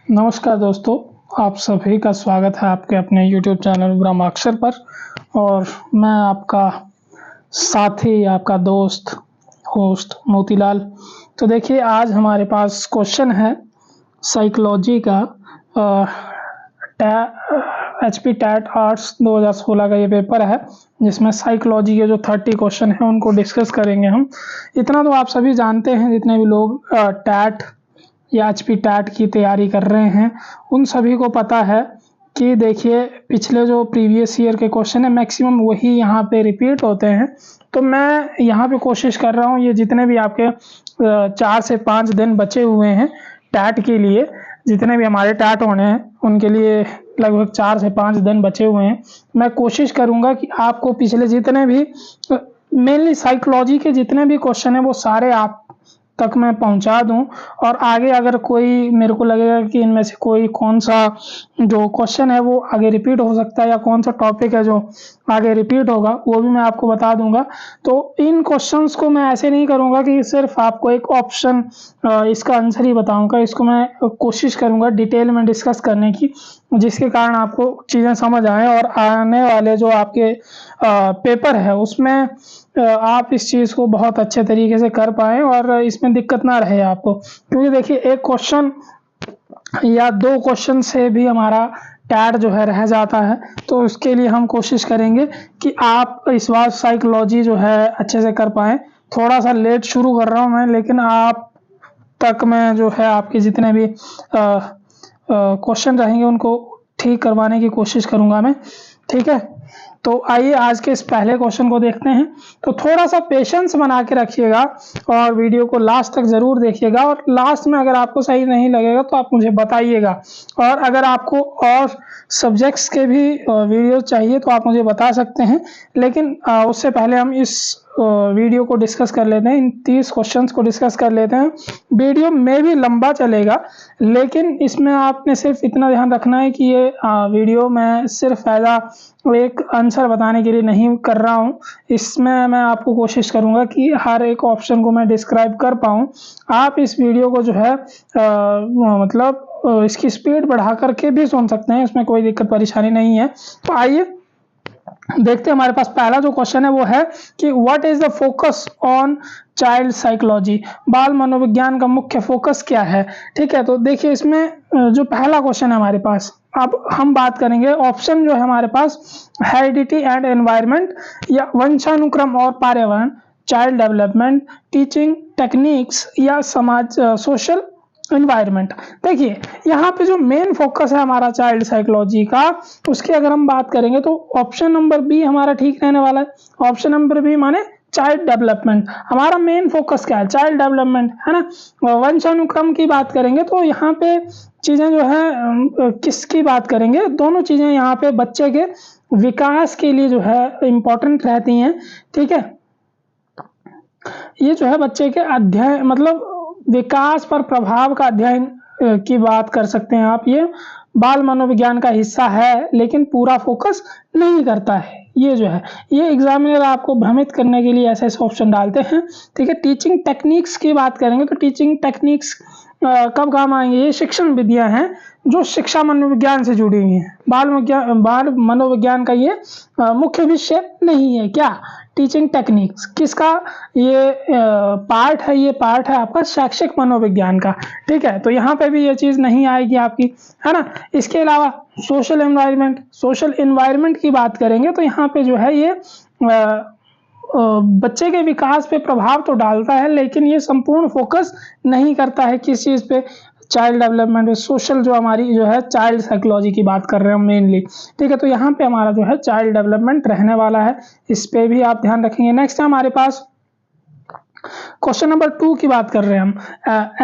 नमस्कार दोस्तों, आप सभी का स्वागत है आपके अपने YouTube चैनल ब्रह्माक्षर पर। और मैं आपका साथी, आपका दोस्त, होस्ट मोतीलाल। तो देखिए, आज हमारे पास क्वेश्चन है साइकोलॉजी का। HP टैट आर्ट्स 2016 का ये पेपर है, जिसमें साइकोलॉजी के जो 30 क्वेश्चन हैं उनको डिस्कस करेंगे हम। इतना तो आप सभी जानते हैं, जितने भी लोग टैट या HP टैट की तैयारी कर रहे हैं उन सभी को पता है कि देखिए, पिछले जो प्रीवियस ईयर के क्वेश्चन है मैक्सिमम वही यहाँ पे रिपीट होते हैं। तो मैं यहाँ पे कोशिश कर रहा हूँ, ये जितने भी आपके 4 से 5 दिन बचे हुए हैं टैट के लिए, जितने भी हमारे टैट होने हैं उनके लिए लगभग 4 से 5 दिन बचे हुए हैं। मैं कोशिश करूँगा कि आपको पिछले जितने भी मेनली साइकोलॉजी के जितने भी क्वेश्चन हैं वो सारे आप तक मैं पहुंचा दूं। और आगे अगर कोई मेरे को लगेगा कि इनमें से कोई कौन सा जो क्वेश्चन है वो आगे रिपीट हो सकता है या कौन सा टॉपिक है जो आगे रिपीट होगा, वो भी मैं आपको बता दूंगा। तो इन क्वेश्चंस को मैं ऐसे नहीं करूंगा कि सिर्फ आपको एक ऑप्शन इसका आंसर ही बताऊंगा। इसको मैं कोशिश करूंगा डिटेल में डिस्कस करने की, जिसके कारण आपको चीज़ें समझ आए और आने वाले जो आपके पेपर है उसमें आप इस चीज़ को बहुत अच्छे तरीके से कर पाएँ और इसमें दिक्कत ना रहे आपको। क्योंकि देखिए, एक क्वेश्चन या 2 क्वेश्चन से भी हमारा टैट जो है रह जाता है। तो उसके लिए हम कोशिश करेंगे कि आप इस बार साइकोलॉजी जो है अच्छे से कर पाएँ। थोड़ा सा लेट शुरू कर रहा हूँ मैं, लेकिन आप तक मैं जो है आपके जितने भी क्वेश्चन रहेंगे उनको ठीक करवाने की कोशिश करूँगा मैं। ठीक है, तो आइए आज के इस पहले क्वेश्चन को देखते हैं। तो थोड़ा सा पेशेंस बना के रखिएगा और वीडियो को लास्ट तक ज़रूर देखिएगा। और लास्ट में अगर आपको सही नहीं लगेगा तो आप मुझे बताइएगा। और अगर आपको और सब्जेक्ट्स के भी वीडियो चाहिए तो आप मुझे बता सकते हैं। लेकिन उससे पहले हम इस वीडियो को डिस्कस कर लेते हैं, इन 30 क्वेश्चंस को डिस्कस कर लेते हैं। वीडियो में भी लंबा चलेगा, लेकिन इसमें आपने सिर्फ इतना ध्यान रखना है कि ये वीडियो मैं सिर्फ फायदा एक आंसर बताने के लिए नहीं कर रहा हूँ। इसमें मैं आपको कोशिश करूँगा कि हर एक ऑप्शन को मैं डिस्क्राइब कर पाऊँ। आप इस वीडियो को जो है मतलब इसकी स्पीड बढ़ा करके भी सुन सकते हैं, इसमें कोई दिक्कत परेशानी नहीं है। तो आइए देखते हैं, हमारे पास पहला जो क्वेश्चन है वो है कि what is the focus on child psychology. बाल मनोविज्ञान का मुख्य फोकस क्या है। ठीक है, तो देखिए इसमें जो पहला क्वेश्चन है हमारे पास, अब हम बात करेंगे ऑप्शन जो है हमारे पास हेरिडिटी एंड एनवायरनमेंट या वंशानुक्रम और पर्यावरण, चाइल्ड डेवलपमेंट, टीचिंग टेक्निक्स या समाज सोशल एनवायरनमेंट। देखिए, यहाँ पे जो मेन फोकस है हमारा चाइल्ड साइकोलॉजी का, उसकी अगर हम बात करेंगे तो ऑप्शन नंबर बी हमारा ठीक रहने वाला है। ऑप्शन नंबर बी माने चाइल्ड डेवलपमेंट। हमारा मेन फोकस क्या है? चाइल्ड डेवलपमेंट, है ना। वंशानुक्रम की बात करेंगे तो यहाँ पे चीज़ें जो है किसकी बात करेंगे, दोनों चीज़ें यहाँ पे बच्चे के विकास के लिए जो है इम्पोर्टेंट रहती हैं। ठीक है, ये जो है बच्चे के अध्ययन मतलब विकास पर प्रभाव का अध्ययन की बात कर सकते हैं आप। ये बाल मनोविज्ञान का हिस्सा है, लेकिन पूरा फोकस नहीं करता है। ये जो है, ये एग्जामिनर आपको भ्रमित करने के लिए ऐसे ऐसे ऑप्शन डालते हैं। ठीक है, टीचिंग टेक्निक्स की बात करेंगे तो टीचिंग टेक्निक्स कब काम आएंगे? ये शिक्षण विधियां हैं जो शिक्षा मनोविज्ञान से जुड़ी हुई हैं। बाल मनोविज्ञान का ये मुख्य विषय नहीं है। क्या? टीचिंग टेक्निक्स किसका ये पार्ट है? ये पार्ट है आपका शैक्षिक मनोविज्ञान का। ठीक है, तो यहाँ पे भी ये चीज़ नहीं आएगी आपकी, है ना। इसके अलावा सोशल एनवायरनमेंट की बात करेंगे तो यहाँ पे जो है ये बच्चे के विकास पे प्रभाव तो डालता है, लेकिन ये संपूर्ण फोकस नहीं करता है किस चीज़ पे? चाइल्ड डेवलपमेंट में। सोशल जो हमारी जो है चाइल्ड साइकोलॉजी की बात कर रहे हैं हम मेनली। ठीक है, तो यहाँ पे हमारा जो है चाइल्ड डेवलपमेंट रहने वाला है, इस पे भी आप ध्यान रखेंगे। नेक्स्ट है हमारे पास क्वेश्चन नंबर 2 की बात कर रहे हैं हम।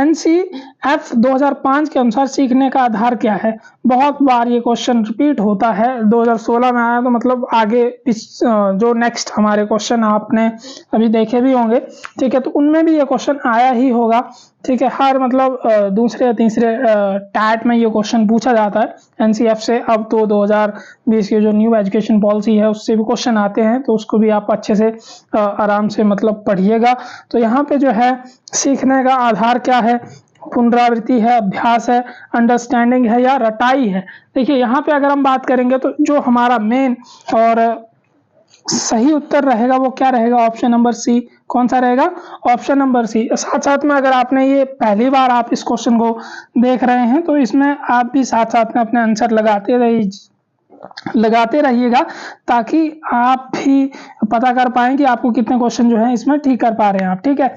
NCF 2005 के अनुसार सीखने का आधार क्या है? बहुत बार ये क्वेश्चन रिपीट होता है, 2016 में आया तो मतलब आगे जो नेक्स्ट हमारे क्वेश्चन आपने अभी देखे भी होंगे। ठीक है, तो उनमें भी ये क्वेश्चन आया ही होगा। ठीक है, हर मतलब दूसरे या तीसरे टैट में ये क्वेश्चन पूछा जाता है NCF से। अब तो 2020 की जो न्यू एजुकेशन पॉलिसी है उससे भी क्वेश्चन आते हैं, तो उसको भी आप अच्छे से आराम से मतलब पढ़िएगा। तो यहाँ पे जो है सीखने का आधार क्या है, पुनरावृत्ति है, अभ्यास है, अंडरस्टैंडिंग है या रटाई है। देखिए यहाँ पे अगर हम बात करेंगे तो जो हमारा मेन और सही उत्तर रहेगा वो क्या रहेगा, ऑप्शन नंबर सी। कौन सा रहेगा, ऑप्शन नंबर सी। साथ साथ में अगर आपने ये पहली बार आप इस क्वेश्चन को देख रहे हैं तो इसमें आप भी साथ साथ में अपने आंसर लगाते रहिएगा, ताकि आप भी पता कर पाएं कि आपको कितने क्वेश्चन जो है इसमें ठीक कर पा रहे हैं आप। ठीक है,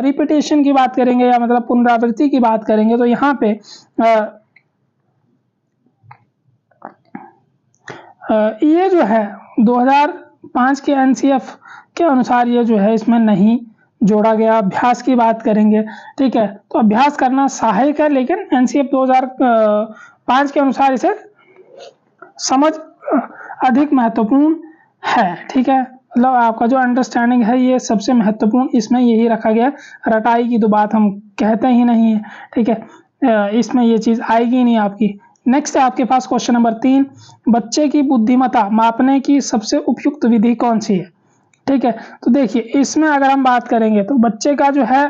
रिपीटेशन की बात करेंगे या मतलब पुनरावृत्ति की बात करेंगे तो यहाँ पे ये जो है 2005 के एनसीएफ के अनुसार ये जो है इसमें नहीं जोड़ा गया। अभ्यास की बात करेंगे, ठीक है, तो अभ्यास करना सहायक है, लेकिन एनसीएफ 2005 के अनुसार इसे समझ अधिक महत्वपूर्ण है। ठीक है, मतलब आपका जो अंडरस्टैंडिंग है ये सबसे महत्वपूर्ण इसमें यही रखा गया। रटाई की तो बात हम कहते ही नहीं है। ठीक है, इसमें ये चीज आएगी नहीं आपकी। नेक्स्ट है आपके पास क्वेश्चन नंबर 3, बच्चे की बुद्धिमत्ता मापने की सबसे उपयुक्त विधि कौन सी है। ठीक है, तो देखिए इसमें अगर हम बात करेंगे तो बच्चे का जो है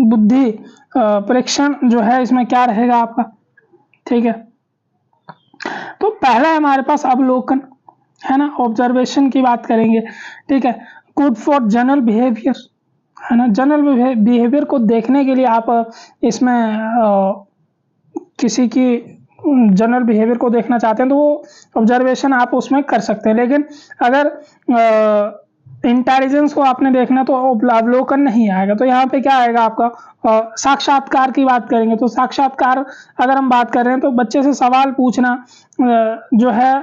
बुद्धि परीक्षण जो है इसमें क्या रहेगा आपका। ठीक है, तो पहला है हमारे पास अवलोकन, है ना, ऑब्जर्वेशन की बात करेंगे। ठीक है, गुड फॉर जनरल बिहेवियर, है ना, जनरल बिहेवियर को देखने के लिए आप इसमें किसी की जनरल बिहेवियर को देखना चाहते हैं तो वो ऑब्जर्वेशन आप उसमें कर सकते हैं। लेकिन अगर इंटेलिजेंस को आपने देखना तो अवलोकन नहीं आएगा। तो यहाँ पे क्या आएगा आपका, साक्षात्कार की बात करेंगे तो साक्षात्कार अगर हम बात कर रहे हैं तो बच्चे से सवाल पूछना जो है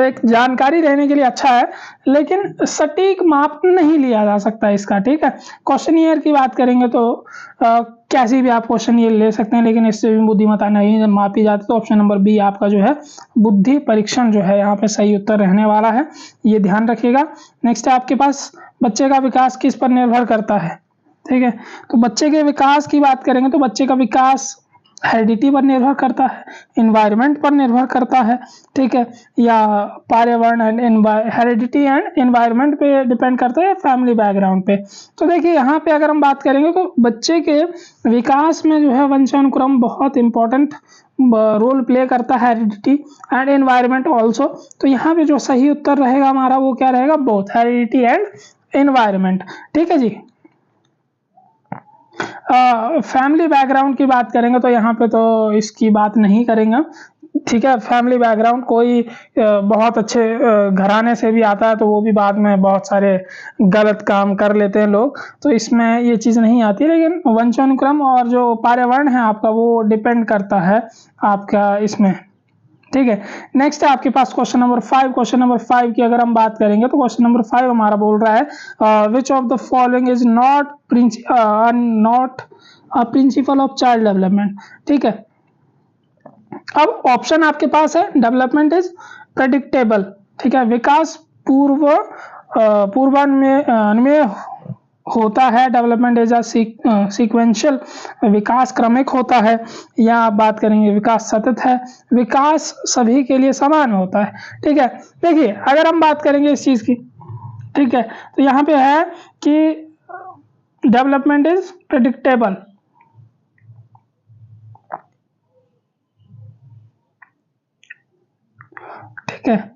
एक जानकारी देने के लिए अच्छा है, लेकिन सटीक माप नहीं लिया जा सकता इसका। ठीक है, क्वेश्चनियर की बात करेंगे तो कैसी भी आप क्वेश्चनियर ले सकते हैं, लेकिन इससे भी बुद्धिमत्ता नहीं मापी जाती। तो ऑप्शन नंबर बी आपका जो है बुद्धि परीक्षण जो है यहाँ पे सही उत्तर रहने वाला है, ये ध्यान रखिएगा। नेक्स्ट है आपके पास बच्चे का विकास किस पर निर्भर करता है। ठीक है, तो बच्चे के विकास की बात करेंगे तो बच्चे का विकास हेरिडिटी पर निर्भर करता है, इन्वायरमेंट पर निर्भर करता है। ठीक है, या पर्यावरण एंड हेरिडिटी एंड इन्वायरमेंट पे डिपेंड करता है या फैमिली बैकग्राउंड पे। तो देखिए यहाँ पे अगर हम बात करेंगे तो बच्चे के विकास में जो है वंशानुक्रम बहुत इंपॉर्टेंट रोल प्ले करता है, हेरिडिटी एंड एनवायरनमेंट ऑल्सो। तो यहाँ पे जो सही उत्तर रहेगा हमारा वो क्या रहेगा, बोथ हेरिडिटी एंड एनवायरनमेंट। ठीक है जी। फैमिली बैकग्राउंड की बात करेंगे तो यहाँ पे तो इसकी बात नहीं करेंगे। ठीक है, फैमिली बैकग्राउंड कोई बहुत अच्छे घराने से भी आता है तो वो भी बाद में बहुत सारे गलत काम कर लेते हैं लोग, तो इसमें ये चीज़ नहीं आती। लेकिन वंशानुक्रम और जो पर्यावरण है आपका वो डिपेंड करता है आपका इसमें। ठीक है, नेक्स्ट है आपके पास क्वेश्चन नंबर 5। क्वेश्चन नंबर 5 की अगर हम बात करेंगे तो क्वेश्चन नंबर 5 हमारा बोल रहा है which of the following is not a principle of child development. ठीक है, अब ऑप्शन आपके पास है डेवलपमेंट इज प्रेडिक्टेबल। ठीक है, विकास पूर्वान्वय होता है, डेवलपमेंट इज अ सीक्वेंशियल, विकास क्रमिक होता है, या आप बात करेंगे विकास सतत है, विकास सभी के लिए समान होता है। ठीक है, देखिए अगर हम बात करेंगे इस चीज की, ठीक है, तो यहाँ पे है कि डेवलपमेंट इज प्रेडिक्टेबल। ठीक है,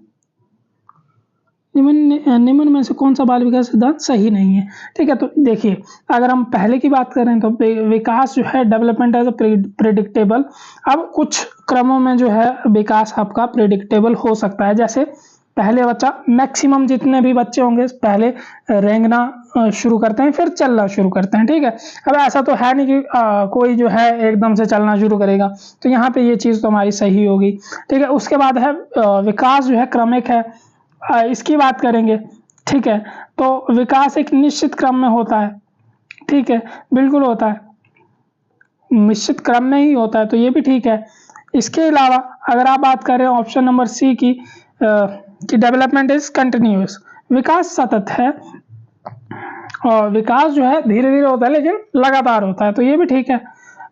निम्न में से कौन सा बाल विकास सिद्धांत सही नहीं है। ठीक है, तो देखिए अगर हम पहले की बात करें तो विकास जो है डेवलपमेंट एज प्रेडिक्टेबल। अब कुछ क्रमों में जो है विकास आपका प्रेडिक्टेबल हो सकता है, जैसे पहले बच्चा मैक्सिमम जितने भी बच्चे होंगे पहले रेंगना शुरू करते हैं फिर चलना शुरू करते हैं। ठीक है, अब ऐसा तो है नहीं कि कोई जो है एकदम से चलना शुरू करेगा, तो यहाँ पे ये चीज़ तो हमारी सही होगी। ठीक है, उसके बाद है विकास जो है क्रमिक है, इसकी बात करेंगे। ठीक है, तो विकास एक निश्चित क्रम में होता है। ठीक है, बिल्कुल होता है, निश्चित क्रम में ही होता है, तो ये भी ठीक है। इसके अलावा अगर आप बात करें ऑप्शन नंबर सी की कि डेवलपमेंट इज कंटिन्यूअस, विकास सतत है और विकास जो है धीरे धीरे होता है लेकिन लगातार होता है, तो ये भी ठीक है।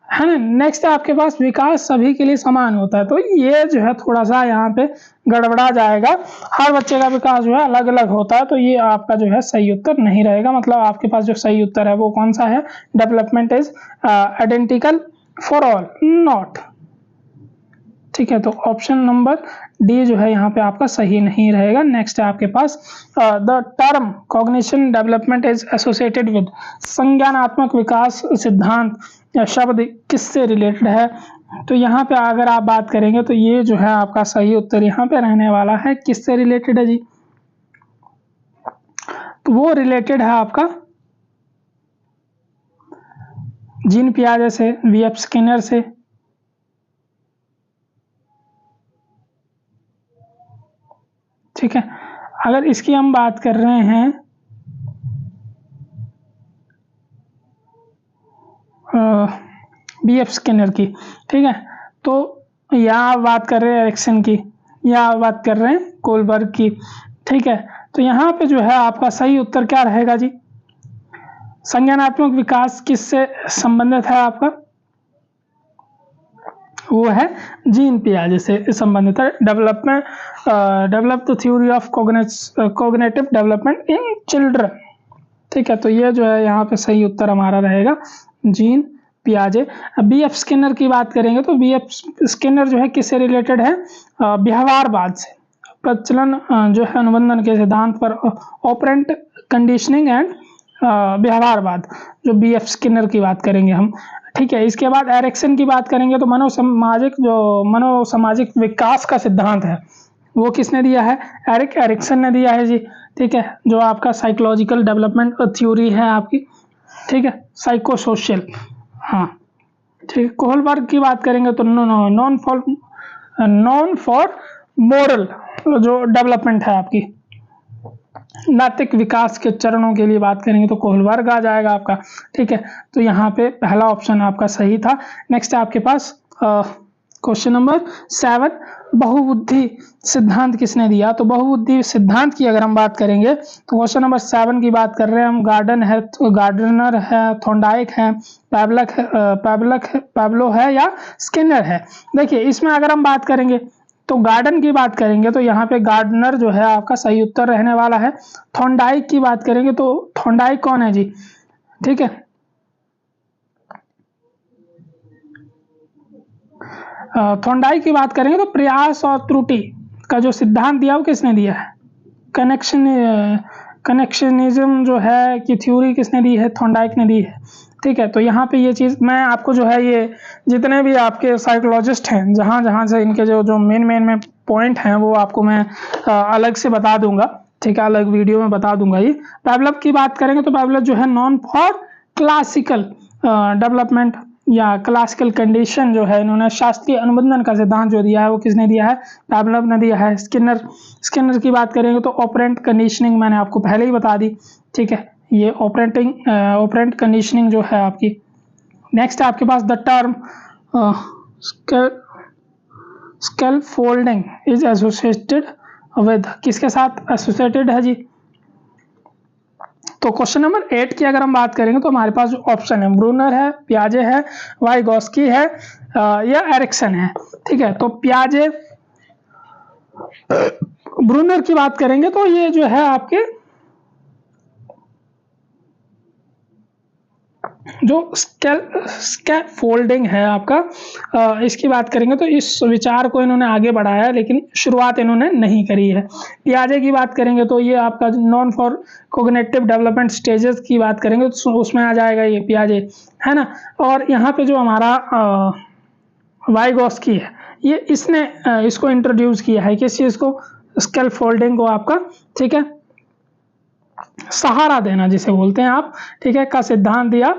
है ना। नेक्स्ट है आपके पास विकास सभी के लिए समान होता है, तो ये जो है थोड़ा सा यहाँ पे गड़बड़ा जाएगा। हर बच्चे का विकास जो है अलग अलग होता है, तो ये आपका जो है सही उत्तर नहीं रहेगा। मतलब आपके पास जो सही उत्तर है वो कौन सा है, development is identical for all, not. ठीक है, तो ऑप्शन नंबर डी जो है यहाँ पे आपका सही नहीं रहेगा। नेक्स्ट है आपके पास the term cognition development is associated with, संज्ञानात्मक विकास सिद्धांत या शब्द किससे रिलेटेड है। तो यहाँ पे अगर आप बात करेंगे तो ये जो है आपका सही उत्तर यहाँ पे रहने वाला है, किससे रिलेटेड है जी, तो वो रिलेटेड है आपका जीन पियाजे से, वीएफ स्किनर से। ठीक है, अगर इसकी हम बात कर रहे हैं बीएफ स्किनर की, ठीक है, तो यहाँ बात कर रहे हैं एरिक्सन की, या बात कर रहे हैं कोलबर्ग की। ठीक है, तो यहाँ पे जो है आपका सही उत्तर क्या रहेगा जी, संज्ञानात्मक विकास किससे संबंधित है आपका, वो है जीन पियाजे से संबंधित है। Develop the theory of cognitive development in children. ठीक है, तो ये जो है यहाँ पे सही उत्तर हमारा रहेगा जीन पियाजे। अब बीएफ स्किनर की बात करेंगे तो बीएफ स्किनर जो है किससे रिलेटेड है, व्यवहारवाद से, प्रचलन जो है अनुबंधन के सिद्धांत पर, ऑपरेंट कंडीशनिंग एंड व्यवहारवाद, जो बीएफ स्किनर की बात करेंगे हम। ठीक है, इसके बाद एरिक्सन की बात करेंगे तो मनोसामाजिक विकास का सिद्धांत है, वो किसने दिया है, एरिक्सन ने दिया है जी। ठीक है, जो आपका साइकोलॉजिकल डेवलपमेंट थ्योरी है आपकी, ठीक है, साइको सोशल। हाँ ठीक है, कोहलबर्ग की बात करेंगे तो नॉन फॉर मोरल जो डेवलपमेंट है आपकी, नैतिक विकास के चरणों के लिए बात करेंगे तो कोहलबर्ग आ जाएगा आपका। ठीक है, तो यहाँ पे पहला ऑप्शन आपका सही था। नेक्स्ट है आपके पास क्वेश्चन नंबर 7, बहुबुद्धि सिद्धांत किसने दिया। तो बहुबुद्धि सिद्धांत की अगर हम बात करेंगे तो क्वेश्चन नंबर 7 की बात कर रहे हैं हम, गार्डनर है, थॉर्नडाइक है, पैब्लो है या स्किनर है। देखिए इसमें अगर हम बात करेंगे तो गार्डन की बात करेंगे तो यहाँ पे गार्डनर जो है आपका सही उत्तर रहने वाला है। थॉर्नडाइक की बात करेंगे तो थॉर्नडाइक कौन है जी, ठीक है, थॉर्नडाइक की बात करेंगे तो प्रयास और त्रुटि का जो सिद्धांत दिया वो किसने दिया है, कनेक्शनिज्म जो है कि थ्योरी किसने दी है, थॉर्नडाइक ने दी है। ठीक है, तो यहाँ पे ये चीज़ मैं आपको जो है ये जितने भी आपके साइकोलॉजिस्ट हैं जहाँ से इनके जो मेन पॉइंट हैं वो आपको मैं अलग से बता दूंगा। ठीक है, अलग वीडियो में बता दूंगा। ये पैवलव की बात करेंगे तो पैवलव जो है नॉन फॉर क्लासिकल डेवलपमेंट या क्लासिकल कंडीशन जो है, इन्होंने शास्त्रीय अनुबंधन का सिद्धांत जो दिया है वो किसने दिया है, पैवलव ने दिया है। स्किनर की बात करेंगे तो ऑपरेंट कंडीशनिंग मैंने आपको पहले ही बता दी। ठीक है, ये ऑपरेंट कंडीशनिंग जो है आपकी। नेक्स्ट है आपके पास the term scaffolding is associated with, किसके साथ एसोसिएटेड है जी। तो क्वेश्चन नंबर 8 की अगर हम बात करेंगे तो हमारे पास जो ऑप्शन है ब्रूनर है, पियाजे है, वाइगोस्की है या एरिक्सन है। ठीक है, तो पियाजे ब्रूनर की बात करेंगे तो ये जो है आपके जो स्कैफोल्डिंग है आपका, इसकी बात करेंगे तो इस विचार को इन्होंने आगे बढ़ाया लेकिन शुरुआत इन्होंने नहीं करी है। पियाजे की बात करेंगे तो ये आपका non for cognitive development stages की बात करेंगे तो उसमें आ जाएगा ये पियाजे, है ना। और यहाँ पे जो हमारा वाइगोस्की है, ये इसने इसको इंट्रोड्यूस किया है, किस चीज़ को, स्कैफोल्डिंग को आपका। ठीक है, सहारा देना जिसे बोलते हैं आप, ठीक है, का सिद्धांत दिया।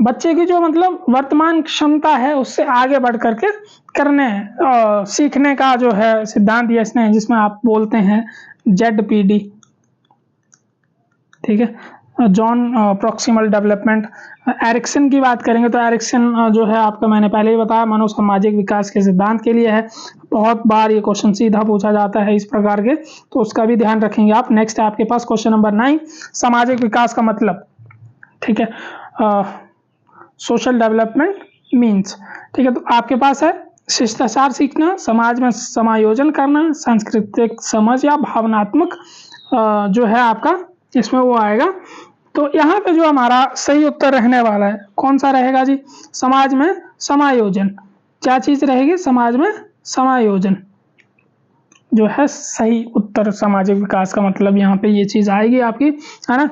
बच्चे की जो मतलब वर्तमान क्षमता है उससे आगे बढ़ करके करने सीखने का जो है सिद्धांत दिया इसने, जिसमें आप बोलते हैं ZPD। ठीक है, जॉन प्रॉक्सिमल डेवलपमेंट। एरिक्सन की बात करेंगे तो एरिक्सन जो है आपका मैंने पहले ही बताया मनोसामाजिक विकास के सिद्धांत के लिए है। बहुत बार ये क्वेश्चन सीधा पूछा जाता है इस प्रकार के, तो उसका भी ध्यान रखेंगे आप। नेक्स्ट है आपके पास क्वेश्चन नंबर 9, सामाजिक विकास का मतलब। ठीक है। सोशल डेवलपमेंट मीन्स, ठीक है। तो आपके पास है शिष्टाचार सीखना, समाज में समायोजन करना, सांस्कृतिक समझ या भावनात्मक जो है आपका इसमें वो आएगा। तो यहाँ पे जो हमारा सही उत्तर रहने वाला है कौन सा रहेगा जी? समाज में समायोजन। क्या चीज रहेगी? समाज में समायोजन जो है सही उत्तर। सामाजिक विकास का मतलब यहाँ पे ये चीज आएगी आपकी, है ना।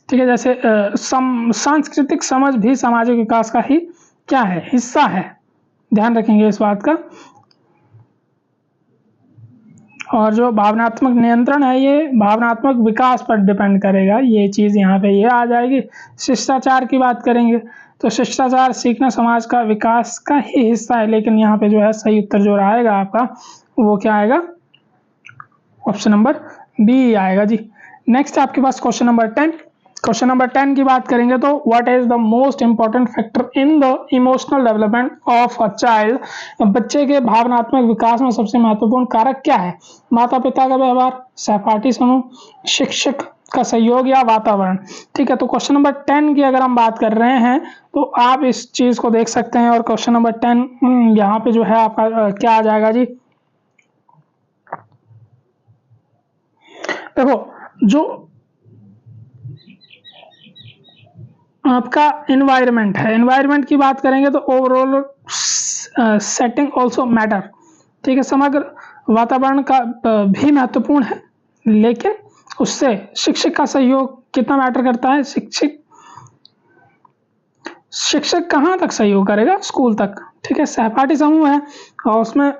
ठीक है। जैसे सांस्कृतिक समझ भी सामाजिक विकास का ही क्या है? हिस्सा है। ध्यान रखेंगे इस बात का। और जो भावनात्मक नियंत्रण है ये भावनात्मक विकास पर डिपेंड करेगा, ये चीज यहाँ पे ये आ जाएगी। शिष्टाचार की बात करेंगे तो शिष्टाचार सीखना समाज का विकास का ही हिस्सा है, लेकिन यहाँ पे जो है सही उत्तर जो आएगा आपका वो क्या आएगा? ऑप्शन नंबर बी आएगा जी। नेक्स्ट आपके पास क्वेश्चन नंबर 10। क्वेश्चन नंबर 10 की बात करेंगे तो what is the most important factor in the emotional development of a child? बच्चे के भावनात्मक विकास में सबसे महत्वपूर्ण कारक क्या है? माता पिता का व्यवहार, सहपाठी समूह, शिक्षक का सहयोग या वातावरण? ठीक है। तो क्वेश्चन नंबर 10 की अगर हम बात कर रहे हैं तो आप इस चीज को देख सकते हैं। और क्वेश्चन नंबर 10 यहाँ पे जो है आपका क्या आ जाएगा जी? देखो, जो आपका एनवायरनमेंट है, एनवायरनमेंट की बात करेंगे तो ओवरऑल सेटिंग ऑल्सो मैटर। ठीक है। समग्र वातावरण का भी महत्वपूर्ण है, लेकिन उससे शिक्षक का सहयोग कितना मैटर करता है? शिक्षक कहाँ तक सहयोग करेगा? स्कूल तक। ठीक है। सहपाठी समूह है और उसमें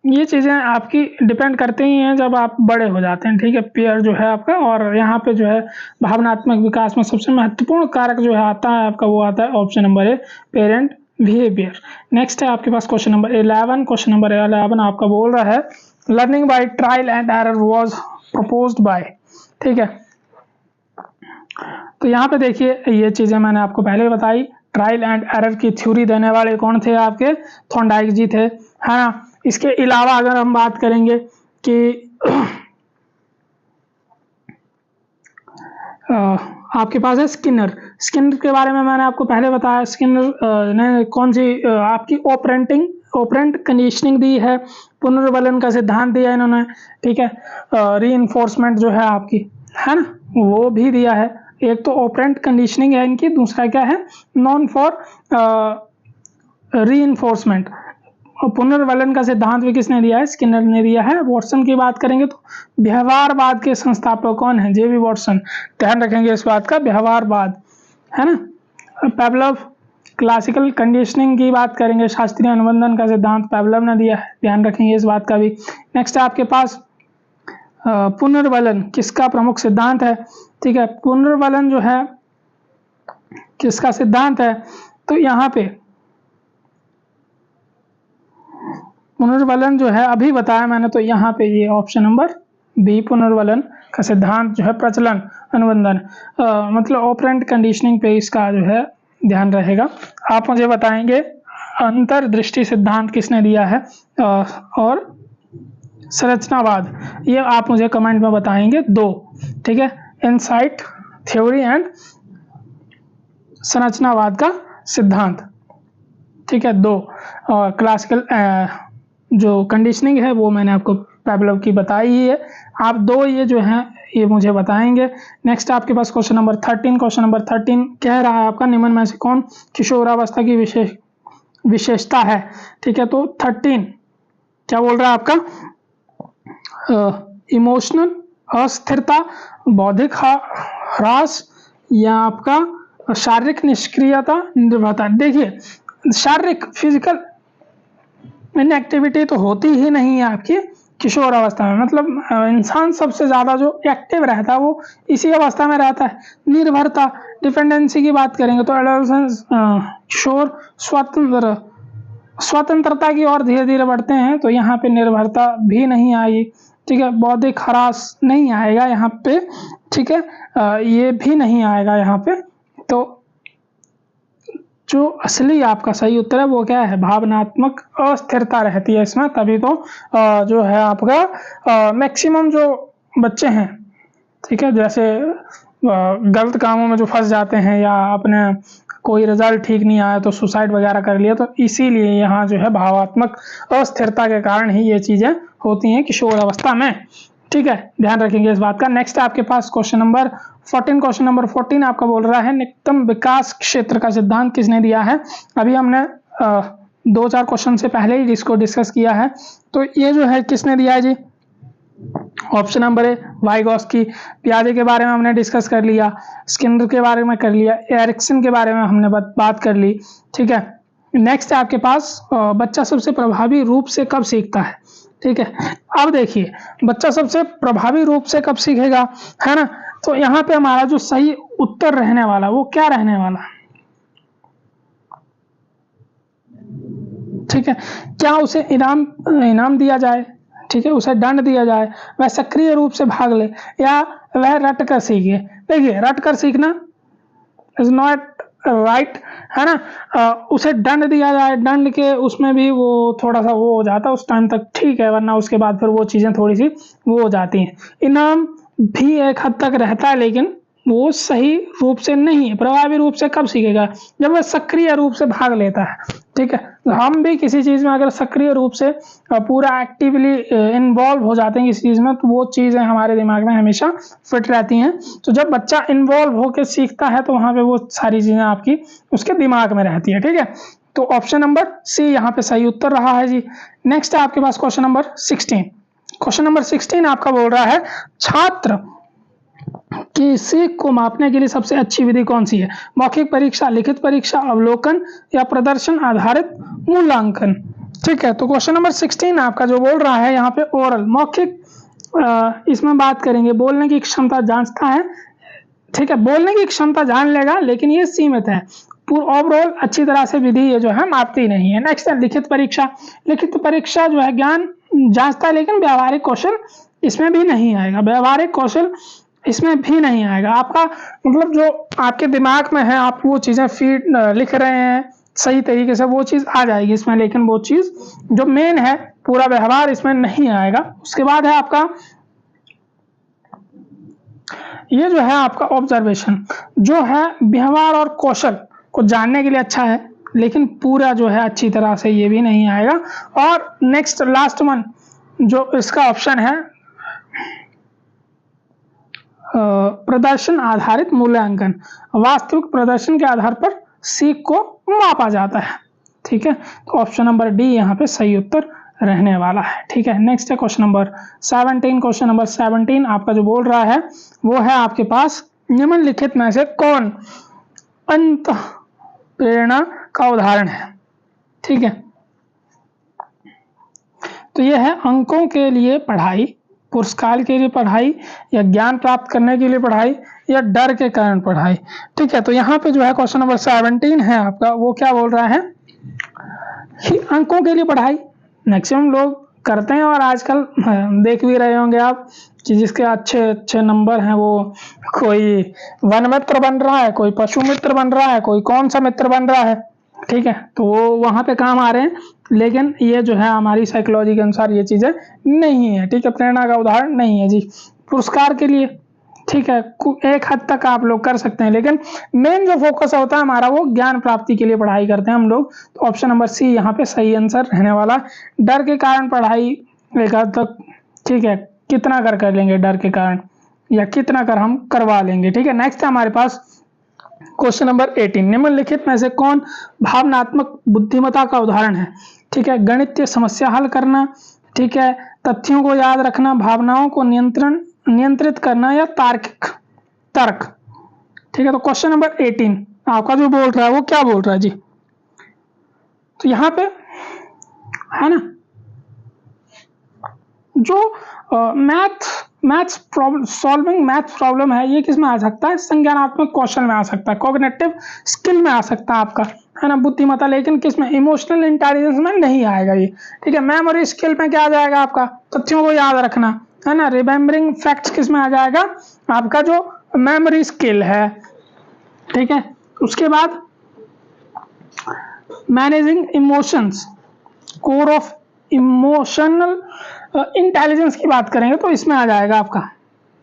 ये चीजें आपकी डिपेंड करते ही हैं जब आप बड़े हो जाते हैं। ठीक है। पेयर जो है आपका, और यहाँ पे जो है भावनात्मक विकास में सबसे महत्वपूर्ण कारक जो है आता है आपका, वो आता है option number A, parent behaviour. Next है आपके पास क्वेश्चन नंबर 11। क्वेश्चन नंबर 11 आपका बोल रहा है learning by trial and error was proposed by. ठीक है। तो यहाँ पे देखिए ये चीजें मैंने आपको पहले बताई। ट्रायल एंड एरर की थ्योरी देने वाले कौन थे आपके? थॉर्नडाइक जी थे, है ना। इसके अलावा अगर हम बात करेंगे कि आपके पास है स्किनर। स्किनर के बारे में मैंने आपको पहले बताया। स्किनर ने कौन सी आपकी ऑपरेंट कंडीशनिंग दी है, पुनर्वलन का सिद्धांत दिया इन्होंने। ठीक है। रीइंफोर्समेंट जो है आपकी, है ना, वो भी दिया है। एक तो ऑपरेंट कंडीशनिंग है इनकी, दूसरा क्या है? Non for reinforcement. और पुनर्वलन का सिद्धांत भी किसने दिया है? स्किनर ने दिया है। वॉटसन की बात करेंगे तो व्यवहारवाद के संस्थापक कौन है? जेबी वॉटसन। ध्यान रखेंगे इस बात का, व्यवहारवाद, है ना। पेवलोव। क्लासिकल कंडीशनिंग की बात करेंगे, शास्त्रीय अनुबंधन का सिद्धांत पेवलोव ने दिया है। ध्यान रखेंगे इस बात का भी। नेक्स्ट आपके पास पुनर्वलन किसका प्रमुख सिद्धांत है? ठीक है। पुनर्वलन जो है किसका सिद्धांत है? तो यहाँ पे पुनर्वलन जो है अभी बताया मैंने, तो यहाँ पे ये ऑप्शन नंबर बी, पुनर्वलन का सिद्धांत जो है प्रचलन अनुबंधन मतलब ऑपरेंट कंडीशनिंग पे इसका जो है ध्यान रहेगा। आप मुझे बताएंगे अंतर्दृष्टि सिद्धांत किसने दिया है और संरचनावाद, ये आप मुझे कमेंट में बताएंगे दो। ठीक है। इनसाइट थ्योरी एंड संरचनावाद का सिद्धांत। ठीक है। दो। और क्लासिकल जो कंडीशनिंग है वो मैंने आपको पेवलोव की बताई ही है। आप दो ये जो हैं ये मुझे बताएंगे। नेक्स्ट आपके पास क्वेश्चन नंबर 13। क्वेश्चन नंबर 13 कह रहा है आपका निम्न में से कौन किशोरावस्था की विशेषता है? ठीक है। तो 13 क्या बोल रहा है आपका? इमोशनल अस्थिरता, बौद्धिक ह्रास, या आपका शारीरिक निष्क्रियता, निर्भरता। देखिए शारीरिक फिजिकल इनएक्टिविटी तो होती ही नहीं है आपकी किशोर अवस्था में। मतलब इंसान सबसे ज्यादा जो एक्टिव रहता है वो इसी अवस्था में रहता है। निर्भरता, डिपेंडेंसी की बात करेंगे तो एडोलसेंस किशोर स्वतंत्रता की ओर धीरे धीरे बढ़ते हैं, तो यहाँ पे निर्भरता भी नहीं आई। ठीक है। बौद्धिक ह्रास नहीं आएगा यहाँ पे। ठीक है। ये भी नहीं आएगा यहाँ पे। तो जो असली आपका सही उत्तर है वो क्या है, भावनात्मक अस्थिरता रहती है इसमें, तभी तो जो है आपका मैक्सिमम जो बच्चे हैं, ठीक है, जैसे गलत कामों में जो फंस जाते हैं या अपने कोई रिजल्ट ठीक नहीं आया तो सुसाइड वगैरह कर लिया, तो इसीलिए यहाँ जो है भावात्मक अस्थिरता के कारण ही ये चीजें होती हैं किशोर अवस्था में। ठीक है, ध्यान रखेंगे इस बात का। नेक्स्ट आपके पास क्वेश्चन नंबर 14। क्वेश्चन नंबर 14 आपका बोल रहा है निकटतम विकास क्षेत्र का सिद्धांत किसने दिया है। अभी हमने 2-4 क्वेश्चन से पहले ही इसको डिस्कस किया है, तो ये जो है किसने दिया है जी, ऑप्शन नंबर ए वाइगॉस्की। पियाजे के बारे में हमने डिस्कस कर लिया, स्किनर के बारे में कर लिया, एरिक्सन के बारे में हमने बात कर ली। ठीक है, नेक्स्ट है आपके पास बच्चा सबसे प्रभावी रूप से कब सीखता है। ठीक है, अब देखिए बच्चा सबसे प्रभावी रूप से कब सीखेगा, है ना, तो यहाँ पे हमारा जो सही उत्तर रहने वाला वो क्या रहने वाला, ठीक है, क्या उसे इनाम दिया जाए, ठीक है, उसे दंड दिया जाए, वह सक्रिय रूप से भाग ले, या वह रट कर सीखे। देखिए रट कर सीखना इज नॉट राइट, है ना, उसे दंड दिया जाए, दंड के उसमें भी वो थोड़ा सा वो हो जाता है उस टाइम तक, ठीक है, वरना उसके बाद फिर वो चीजें थोड़ी सी वो हो जाती हैं। इनाम भी एक हद तक रहता है लेकिन वो सही रूप से नहीं है। प्रभावी रूप से कब सीखेगा, जब वह सक्रिय रूप से भाग लेता है। ठीक है, हम भी किसी चीज में अगर सक्रिय रूप से पूरा एक्टिवली इन्वॉल्व हो जाते हैं किसी चीज में, तो वो चीजें हमारे दिमाग में हमेशा फिट रहती हैं। तो जब बच्चा इन्वॉल्व होकर सीखता है तो वहां पे वो सारी चीजें आपकी उसके दिमाग में रहती है। ठीक है, तो ऑप्शन नंबर सी यहाँ पे सही उत्तर रहा है जी। नेक्स्ट है आपके पास क्वेश्चन नंबर 16। क्वेश्चन नंबर 16 आपका बोल रहा है छात्र की सीख को मापने के लिए सबसे अच्छी विधि कौन सी है। मौखिक परीक्षा, लिखित परीक्षा, अवलोकन या प्रदर्शन आधारित मूल्यांकन। ठीक है, तो क्वेश्चन नंबर 16 आपका जो बोल रहा है यहाँ पे ओरल, मौखिक, इसमें बात करेंगे, बोलने की क्षमता जांचता है। ठीक है, बोलने की क्षमता जान लेगा लेकिन ये सीमित है, ओवरऑल अच्छी तरह से विधि ये जो है मापती नहीं है। नेक्स्ट है लिखित परीक्षा। लिखित परीक्षा जो है ज्ञान जांचता है लेकिन व्यवहारिक कौशल इसमें भी नहीं आएगा, व्यवहारिक कौशल इसमें भी नहीं आएगा। आपका मतलब जो आपके दिमाग में है आप वो चीजें फीड लिख रहे हैं सही तरीके से, वो चीज आ जाएगी इसमें, लेकिन वो चीज जो मेन है पूरा व्यवहार इसमें नहीं आएगा। उसके बाद है आपका ये जो है आपका ऑब्जर्वेशन, जो है व्यवहार और कौशल को जानने के लिए अच्छा है लेकिन पूरा जो है अच्छी तरह से ये भी नहीं आएगा। और नेक्स्ट लास्ट वन जो इसका ऑप्शन है प्रदर्शन आधारित मूल्यांकन, वास्तविक प्रदर्शन के आधार पर सीख को मापा जाता है। ठीक है, तो ऑप्शन नंबर डी यहाँ पे सही उत्तर रहने वाला है। ठीक है, नेक्स्ट है क्वेश्चन नंबर 17। क्वेश्चन नंबर 17 आपका जो बोल रहा है वो है आपके पास निम्नलिखित में से कौन अंत प्रेरणा का उदाहरण है। ठीक है, तो यह है अंकों के लिए पढ़ाई, पुरस्कार के लिए पढ़ाई, या ज्ञान प्राप्त करने के लिए पढ़ाई, या डर के कारण पढ़ाई। ठीक है, तो यहाँ पे जो है क्वेश्चन नंबर 17 है आपका वो क्या बोल रहा है कि अंकों के लिए पढ़ाई मैक्सिमम लोग करते हैं, और आजकल देख भी रहे होंगे आप कि जिसके अच्छे अच्छे नंबर हैं वो कोई वन मित्र बन रहा है, कोई पशु मित्र बन रहा है, कोई कौन सा मित्र बन रहा है। ठीक है, तो वो वहां पे काम आ रहे हैं, लेकिन ये जो है हमारी साइकोलॉजी के अनुसार ये चीजें नहीं है। ठीक है, प्रेरणा का उदाहरण नहीं है जी। पुरस्कार के लिए ठीक है एक हद तक आप लोग कर सकते हैं, लेकिन मेन जो फोकस होता है हमारा वो ज्ञान प्राप्ति के लिए पढ़ाई करते हैं हम लोग। तो ऑप्शन नंबर सी यहाँ पे सही आंसर रहने वाला। डर के कारण पढ़ाई एक हद तक, ठीक है, कितना कर लेंगे डर के कारण, या कितना कर हम करवा लेंगे। ठीक है, नेक्स्ट है हमारे पास क्वेश्चन नंबर 18। निम्नलिखित में से कौन भावनात्मक बुद्धिमत्ता का उदाहरण है। ठीक है, गणितीय समस्या हल करना, ठीक है, तथ्यों को याद रखना, भावनाओं को नियंत्रित करना, या तार्किक तर्क। ठीक है, तो क्वेश्चन नंबर 18 आपका जो बोल रहा है वो क्या बोल रहा है जी, तो यहाँ पे है ना जो maths problem solving maths problem है ये किस में आ सकता है, संज्ञानात्मक कौशल में आ सकता है, कॉग्निटिव स्किल में आ सकता है आपका, है ना, बुद्धिमत्ता, लेकिन किस में, इमोशनल इंटेलिजेंस में नहीं आएगा ये। ठीक है, मेमोरी स्किल में क्या आ जाएगा आपका, तथ्यों को याद रखना, है ना, रिमेम्बरिंग फैक्ट्स किस में आ जाएगा आपका जो मेमोरी स्किल है। ठीक है, उसके बाद managing emotions, core of emotional intelligence की बात करेंगे तो इसमें आ जाएगा आपका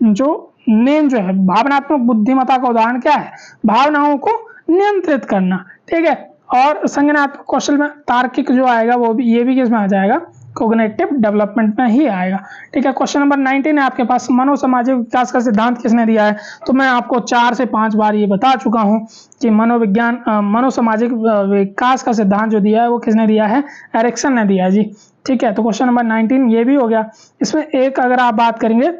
जो मेन जो है भावनात्मक बुद्धिमत्ता का उदाहरण क्या है, भावनाओं को नियंत्रित करना, ठीक है। और संज्ञानात्मक कौशल में तार्किक जो आएगा वो भी, ये भी किसमें आ जाएगा, कोग्निटिव डेवलपमेंट में ही आएगा, ठीक है। क्वेश्चन नंबर 19 है आपके पास, मनोसामाजिक विकास का सिद्धांत किसने दिया है? तो मैं आपको 4 से 5 बार ये बता चुका हूं कि मनोविज्ञान मनोसामाजिक विकास का सिद्धांत जो दिया है वो किसने दिया है, एरिक्सन ने दिया है जी, ठीक है। तो क्वेश्चन नंबर 19 ये भी हो गया। इसमें एक अगर आप बात करेंगे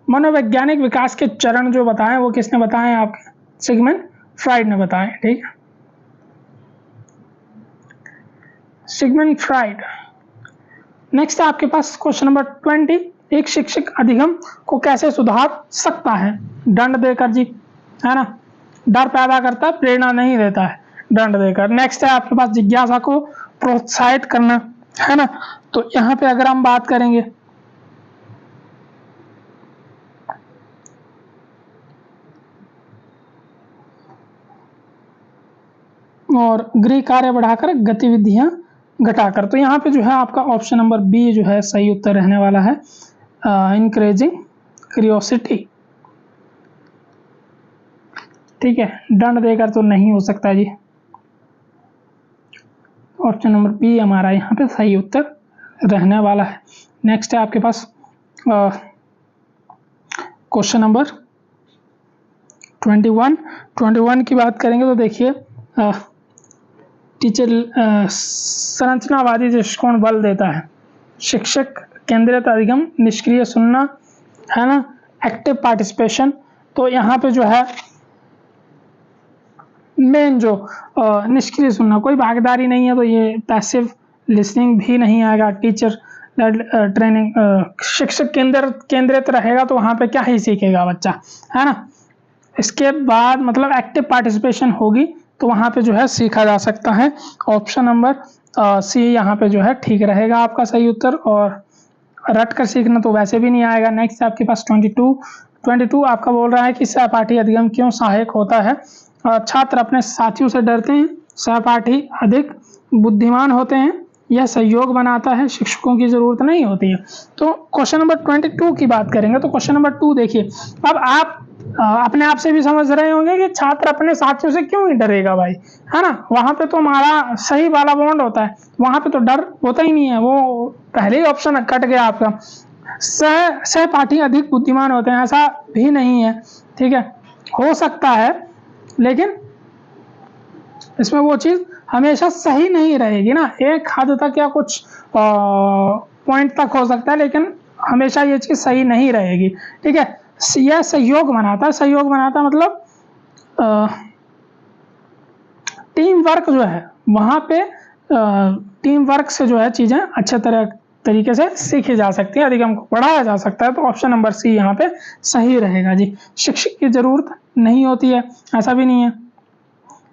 मनोवैज्ञानिक विकास के चरण जो बताएं वो किसने बताए हैं आपके, सिगमंड फ्राइड ने बताए, ठीक है, सिगमंड फ्राइड। नेक्स्ट है आपके पास क्वेश्चन नंबर 20, एक शिक्षक अधिगम को कैसे सुधार सकता है? दंड देकर जी, है ना, डर पैदा करता है, प्रेरणा नहीं देता है, दंड देकर। नेक्स्ट है आपके पास जिज्ञासा को प्रोत्साहित करना, है ना। तो यहाँ पे अगर हम बात करेंगे और गृह कार्य बढ़ाकर गतिविधियां घटाकर, तो यहाँ पे जो है आपका ऑप्शन नंबर बी जो है सही उत्तर रहने वाला है, इनकरेजिंग क्यूरियोसिटी, ठीक है। दंड देकर तो नहीं हो सकता जी, ऑप्शन नंबर बी हमारा यहाँ पे सही उत्तर रहने वाला है। नेक्स्ट है आपके पास क्वेश्चन नंबर 21 की बात करेंगे तो देखिए टीचर संरचनावादी दृष्टिकोण बल देता है, शिक्षक केंद्रित अधिगम, निष्क्रिय सुनना, है ना, एक्टिव पार्टिसिपेशन। तो यहाँ पे जो है मेन जो निष्क्रिय सुनना, कोई भागीदारी नहीं है तो ये पैसिव लिसनिंग भी नहीं आएगा। टीचर ट्रेनिंग, शिक्षक केंद्रित रहेगा तो वहाँ पे क्या ही सीखेगा बच्चा, है ना। इसके बाद मतलब एक्टिव पार्टिसिपेशन होगी तो वहाँ पे जो है सीखा जा सकता है। ऑप्शन नंबर सी यहाँ पे जो है ठीक रहेगा आपका सही उत्तर, और रट कर सीखना तो वैसे भी नहीं आएगा। नेक्स्ट आपके पास 22 आपका बोल रहा है कि सहपाठी अधिगम क्यों सहायक होता है? छात्र अपने साथियों से डरते हैं, सहपाठी अधिक बुद्धिमान होते हैं, यह सहयोग बनाता है, शिक्षकों की जरूरत नहीं होती है। तो क्वेश्चन नंबर 22 की बात करेंगे तो क्वेश्चन नंबर 2 देखिए, अब आप अपने आप से भी समझ रहे होंगे कि छात्र अपने साथियों से क्यों ही डरेगा भाई, है ना। वहां पे तो हमारा सही वाला बॉन्ड होता है, वहां पे तो डर होता ही नहीं है, वो पहले ही ऑप्शन कट गया आपका। सहपाठी अधिक बुद्धिमान होते हैं ऐसा भी नहीं है, ठीक है, हो सकता है, लेकिन इसमें वो चीज हमेशा सही नहीं रहेगी ना, एक हद तक या कुछ पॉइंट तक हो सकता है, लेकिन हमेशा ये चीज सही नहीं रहेगी, ठीक है। यह सहयोग बनाता मतलब टीम वर्क जो है वहां पे टीम वर्क से जो है चीजें अच्छे तरीके से सीखी जा सकती है, अधिगम को बढ़ाया जा सकता है। तो ऑप्शन नंबर सी यहाँ पे सही रहेगा जी। शिक्षक की जरूरत नहीं होती है ऐसा भी नहीं है,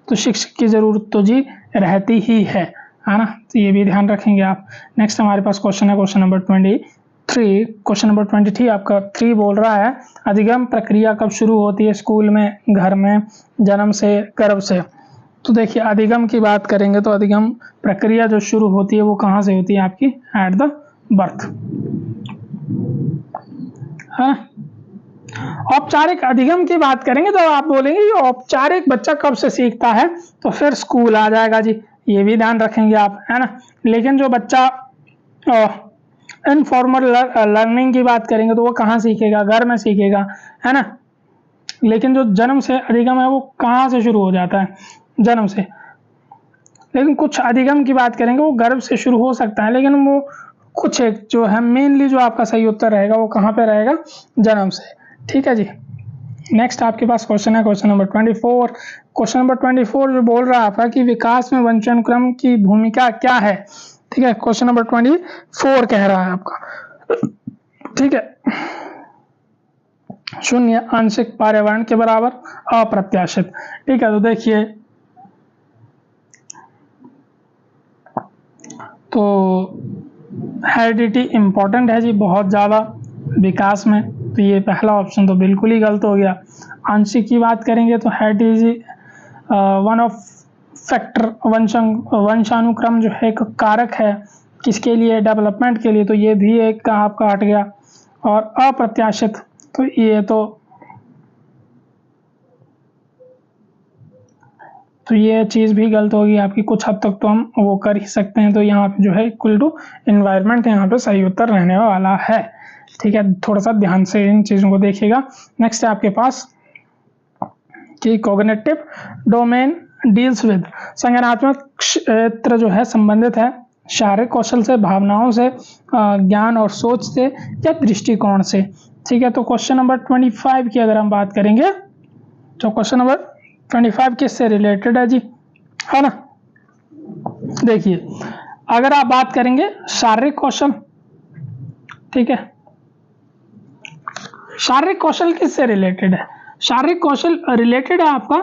तो शिक्षक की जरूरत तो जी रहती ही है ना, तो ये भी ध्यान रखेंगे आप। नेक्स्ट हमारे पास क्वेश्चन है क्वेश्चन नंबर 23। क्वेश्चन नंबर 23 आपका 3 बोल रहा है अधिगम प्रक्रिया कब शुरू होती है? स्कूल में, घर में, जन्म से, गर्भ से। तो देखिए अधिगम की बात करेंगे तो अधिगम प्रक्रिया जो शुरू होती है वो कहाँ से होती है आपकी? एट द बर्थ, है। औपचारिक अधिगम की बात करेंगे तो आप बोलेंगे ये औपचारिक बच्चा कब से सीखता है? तो फिर स्कूल आ जाएगा जी, ये भी ध्यान रखेंगे आप, है ना। लेकिन जो बच्चा इनफॉर्मल लर्निंग की बात करेंगे तो वो कहाँ सीखेगा? घर में सीखेगा, है ना। लेकिन जो जन्म से अधिगम है वो कहाँ से शुरू हो जाता है? जन्म से। लेकिन कुछ अधिगम की बात करेंगे वो गर्भ से शुरू हो सकता है, लेकिन वो कुछ एक जो है मेनली जो आपका सही उत्तर रहेगा वो कहाँ पे रहेगा? जन्म से, ठीक है जी। नेक्स्ट आपके पास क्वेश्चन है क्वेश्चन नंबर 24। क्वेश्चन नंबर 24 जो बोल रहा है आपका कि विकास में वंशानुक्रम की भूमिका क्या है? ठीक है, क्वेश्चन नंबर 24 कह रहा है आपका, ठीक है, शून्य, आंशिक, पर्यावरण के बराबर, अप्रत्याशित। ठीक है, तो देखिए तो हेरिडिटी इंपॉर्टेंट है जी बहुत ज़्यादा विकास में, तो ये पहला ऑप्शन तो बिल्कुल ही गलत हो गया। आंशिक की बात करेंगे तो that is one of factor, वंशानुक्रम जो है एक कारक है किसके लिए, डेवलपमेंट के लिए, तो ये भी एक का आपका हट गया। और अप्रत्याशित, तो ये चीज़ भी गलत होगी आपकी, कुछ हद तक तो हम वो कर ही सकते हैं। तो यहाँ पे जो है इक्वल टू एनवायरनमेंट यहाँ पे सही उत्तर रहने वाला है। ठीक है, थोड़ा सा ध्यान से इन चीज़ों को देखिएगा। नेक्स्ट है आपके पास कि कॉग्निटिव डोमेन डील्स विद, संज्ञानात्मक क्षेत्र जो है संबंधित है शारीरिक कौशल से, भावनाओं से, ज्ञान और सोच से या दृष्टिकोण से। ठीक है, तो क्वेश्चन नंबर 25 की अगर हम बात करेंगे तो क्वेश्चन नंबर 25 किससे रिलेटेड है जी, है ना। देखिए, अगर आप बात करेंगे शारीरिक कौशल, ठीक है, शारीरिक कौशल किससे रिलेटेड है, शारीरिक कौशल रिलेटेड है आपका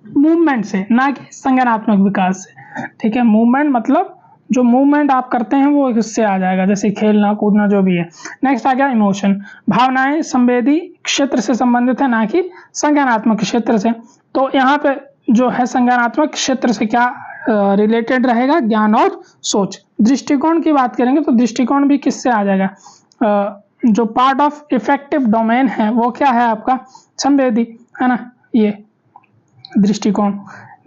मूवमेंट से, ना कि संज्ञानात्मक विकास से। ठीक है, मूवमेंट मतलब जो मूवमेंट आप करते हैं वो इससे आ जाएगा, जैसे खेलना कूदना जो भी है। नेक्स्ट आ गया इमोशन, भावनाएं संवेदी क्षेत्र से संबंधित है, ना कि संज्ञानात्मक क्षेत्र से। तो यहाँ पे जो है संज्ञानात्मक क्षेत्र से क्या रिलेटेड रहेगा, ज्ञान और सोच। दृष्टिकोण की बात करेंगे तो दृष्टिकोण भी किससे आ जाएगा, जो पार्ट ऑफ इफेक्टिव डोमेन है वो क्या है आपका, संवेदी, है ना, ये दृष्टिकोण।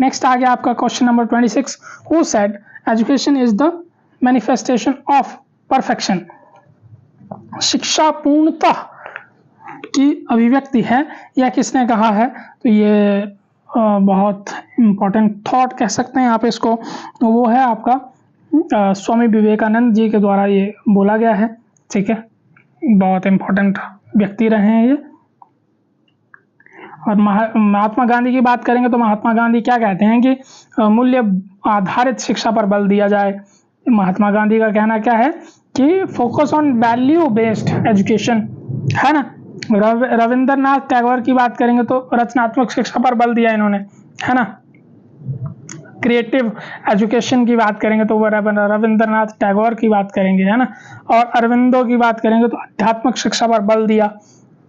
नेक्स्ट आ गया आपका question number 26, who said education is the manifestation of perfection, शिक्षा पूर्णता की अभिव्यक्ति है, या किसने कहा है। तो ये बहुत इम्पोर्टेंट थॉट कह सकते हैं आप इसको, तो वो है आपका स्वामी विवेकानंद जी के द्वारा ये बोला गया है। ठीक है, बहुत इम्पोर्टेंट व्यक्ति रहे हैं ये। और महात्मा गांधी की बात करेंगे तो महात्मा गांधी क्या कहते हैं कि मूल्य आधारित शिक्षा पर बल दिया जाए। महात्मा गांधी का कहना क्या है कि focus on value based education, है ना। रविंद्रनाथ टैगोर की बात करेंगे तो रचनात्मक शिक्षा पर बल दिया इन्होंने, है ना। क्रिएटिव एजुकेशन की बात करेंगे तो वो रविंद्रनाथ टैगोर की बात करेंगे, है ना। और अरविंदो की बात करेंगे तो आध्यात्मिक शिक्षा पर बल दिया,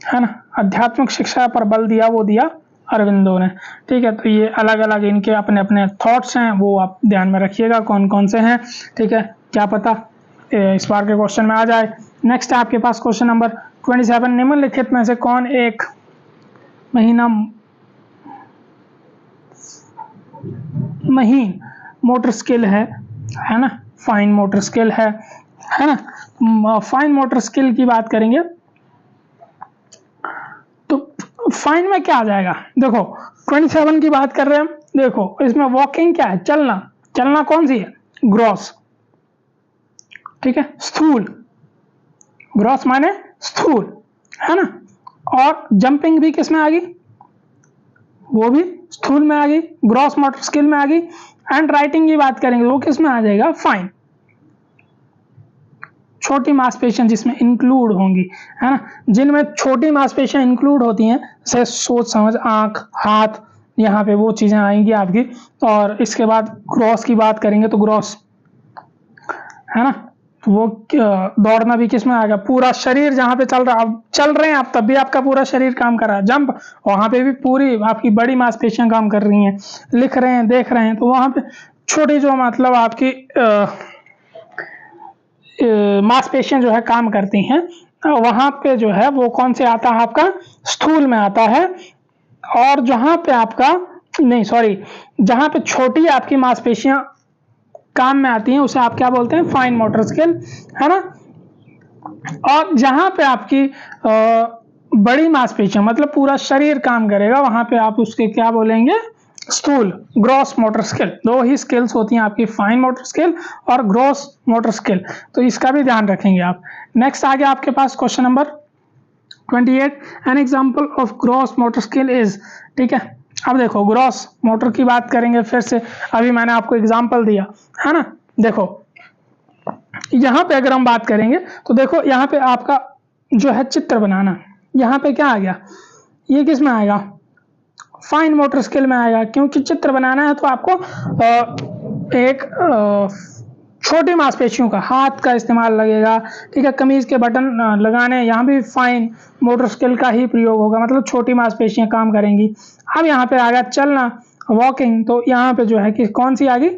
है ना, आध्यात्मिक शिक्षा पर बल दिया वो दिया अरविंदो ने। ठीक है, तो ये अलग अलग इनके अपने अपने थॉट्स हैं, वो आप ध्यान में रखिएगा कौन कौन से हैं। ठीक है, क्या पता इस बार के क्वेश्चन में आ जाए। नेक्स्ट है आपके पास क्वेश्चन नंबर 27, निम्नलिखित में से कौन एक महीन मोटर स्किल है ना, फाइन मोटर स्किल है ना। फाइन मोटर स्किल की बात करेंगे तो फाइन में क्या आ जाएगा, देखो 27 की बात कर रहे हैं हम, देखो इसमें वॉकिंग क्या है, चलना, चलना कौन सी है, ग्रॉस, ठीक है, स्थूल, ग्रॉस माने स्थूल, है ना। और जंपिंग भी किस में आ गई, वो भी स्थूल में आ गई, ग्रॉस मोटर स्किल में आ गई। एंड राइटिंग की बात करेंगे वो किस में आ जाएगा, फाइन, छोटी मांसपेशियां जिसमें इंक्लूड होंगी, है ना। जिनमें छोटी मांसपेशियां इंक्लूड होती हैं जैसे सोच समझ, आंख, हाथ, यहाँ पे वो चीजें आएंगी आपकी। और इसके बाद ग्रॉस की बात करेंगे तो ग्रॉस, है ना, तो वो दौड़ना भी किस में आएगा, पूरा शरीर जहाँ पे चल रहा, अब चल रहे हैं आप तब भी आपका पूरा शरीर काम कर रहा है, जंप वहां पे भी पूरी आपकी बड़ी मांसपेशियां काम कर रही हैं, लिख रहे हैं, देख रहे हैं, तो वहां पे छोटी जो मतलब आपकी मांसपेशियां जो है काम करती हैं, वहां पे जो है वो कौन से आता है आपका, स्थूल में आता है। और जहां पे आपका नहीं सॉरी जहां पे छोटी आपकी मांसपेशियां काम में आती हैं उसे आप क्या बोलते हैं, फाइन मोटर स्किल, है ना। और जहां पे आपकी बड़ी मांसपेशियां मतलब पूरा शरीर काम करेगा वहां पे आप उसके क्या बोलेंगे, स्थूल, ग्रॉस मोटर स्किल। दो ही स्किल्स होती हैं आपकी, फाइन मोटर स्किल और ग्रॉस मोटर स्किल, तो इसका भी ध्यान रखेंगे आप। नेक्स्ट आ गया आपके पास question number 28, an example of gross motor skill is, ठीक है। अब देखो ग्रॉस मोटर की बात करेंगे फिर से, अभी मैंने आपको एग्जांपल दिया, है ना। देखो यहाँ पे अगर हम बात करेंगे तो देखो यहाँ पे आपका जो है चित्र बनाना, यहाँ पे क्या आ गया, ये किस में आएगा, फाइन मोटर स्किल में आएगा, क्योंकि चित्र बनाना है तो आपको एक छोटी मांसपेशियों का, हाथ का इस्तेमाल लगेगा, ठीक है। कमीज के बटन लगाने, यहाँ भी फाइन मोटर स्किल का ही प्रयोग होगा, मतलब छोटी मांसपेशियां काम करेंगी। अब यहाँ पे आ गया चलना, वॉकिंग, तो यहाँ पे जो है कि कौन सी आ गई,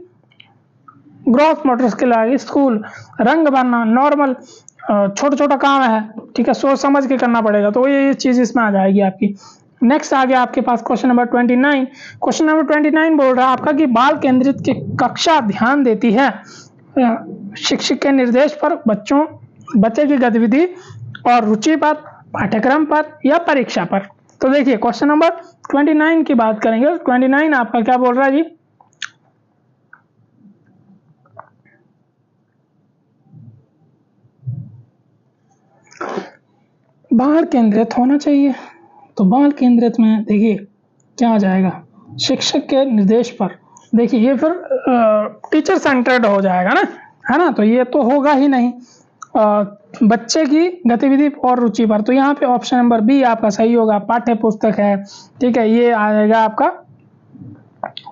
ग्रॉस मोटर स्किल आ गई। स्कूल, रंग भरना, नॉर्मल, छोटा छोटा काम है, ठीक है, सोच समझ के करना पड़ेगा, तो ये चीज इसमें आ जाएगी आपकी। नेक्स्ट आ गया आपके पास क्वेश्चन नंबर 29। क्वेश्चन नंबर 29 बोल रहा है आपका कि बाल केंद्रित की कक्षा ध्यान देती है शिक्षक के निर्देश पर बच्चे की गतिविधि और रुचि पर, पाठ्यक्रम पर या परीक्षा पर। तो देखिए क्वेश्चन नंबर 29 की बात करेंगे। 29 आपका क्या बोल रहा है जी, बाल केंद्रित होना चाहिए, तो बाल केंद्रित में देखिए क्या आ जाएगा, शिक्षक के निर्देश पर। देखिए ये फिर टीचर सेंटर्ड हो जाएगा ना, है ना, तो ये तो होगा ही नहीं। बच्चे की गतिविधि और रुचि पर, तो यहाँ पे ऑप्शन नंबर बी आपका सही होगा, पाठ्य पुस्तक है, ठीक है, ये आ जाएगा आपका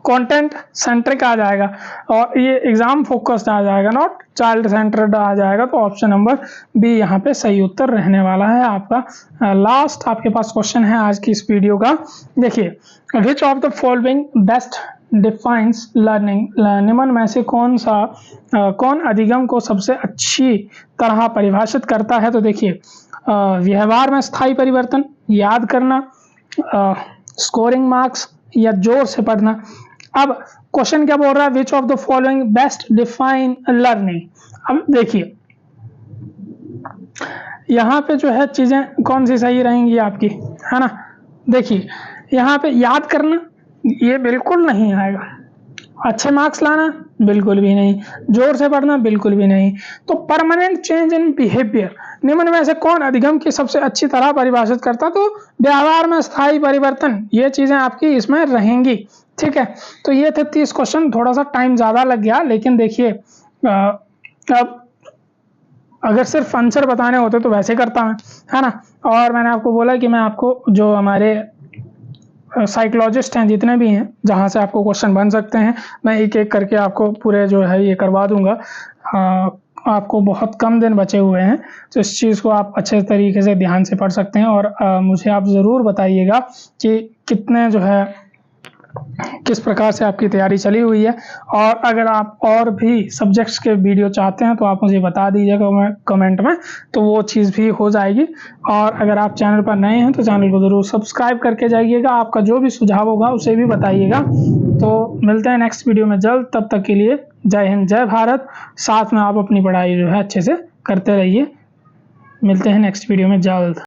कंटेंट सेंट्रिक आ जाएगा, और ये एग्जाम फोकस्ड आ जाएगा, नॉट चाइल्ड सेंटर्ड आ जाएगा। तो ऑप्शन नंबर बी यहाँ पे सही उत्तर रहने वाला है आपका। लास्ट आपके पास क्वेश्चन है आज की इस वीडियो का। देखिए, which of the following best defines learning, निम्न में से कौन अधिगम को सबसे अच्छी तरह परिभाषित करता है। तो देखिए, व्यवहार में स्थायी परिवर्तन, याद करना, स्कोरिंग मार्क्स या जोर से पढ़ना। अब क्वेश्चन क्या बोल रहा है, which of the following best define learning. अब देखिए यहाँ पे जो है चीजें कौन सी सही रहेंगी आपकी, है ना। देखिए यहाँ पे याद करना ये बिल्कुल नहीं आएगा, अच्छे मार्क्स लाना बिल्कुल भी नहीं, जोर से पढ़ना बिल्कुल भी नहीं। तो परमानेंट चेंज इन बिहेवियर, निम्न में से कौन अधिगम की सबसे अच्छी तरह परिभाषित करता, तो व्यवहार में स्थायी परिवर्तन, ये चीजें आपकी इसमें रहेंगी, ठीक है। तो ये थे 30 क्वेश्चन, थोड़ा सा टाइम ज्यादा लग गया, लेकिन देखिए अब अगर सिर्फ आंसर बताने होते तो वैसे करता मैं, है ना। और मैंने आपको बोला कि मैं आपको जो हमारे साइकोलॉजिस्ट हैं जितने भी हैं, जहाँ से आपको क्वेश्चन बन सकते हैं, मैं एक एक करके आपको पूरे जो है ये करवा दूंगा। आपको बहुत कम दिन बचे हुए हैं, तो इस चीज़ को आप अच्छे तरीके से ध्यान से पढ़ सकते हैं। और मुझे आप ज़रूर बताइएगा कि कितने जो है किस प्रकार से आपकी तैयारी चली हुई है। और अगर आप और भी सब्जेक्ट्स के वीडियो चाहते हैं तो आप मुझे बता दीजिएगा कमेंट में, तो वो चीज़ भी हो जाएगी। और अगर आप चैनल पर नए हैं तो चैनल को ज़रूर सब्सक्राइब करके जाइएगा, आपका जो भी सुझाव होगा उसे भी बताइएगा। तो मिलते हैं नेक्स्ट वीडियो में जल्द, तब तक के लिए जय हिंद जय भारत। साथ में आप अपनी पढ़ाई जो है अच्छे से करते रहिए। मिलते हैं नेक्स्ट वीडियो में जल्द।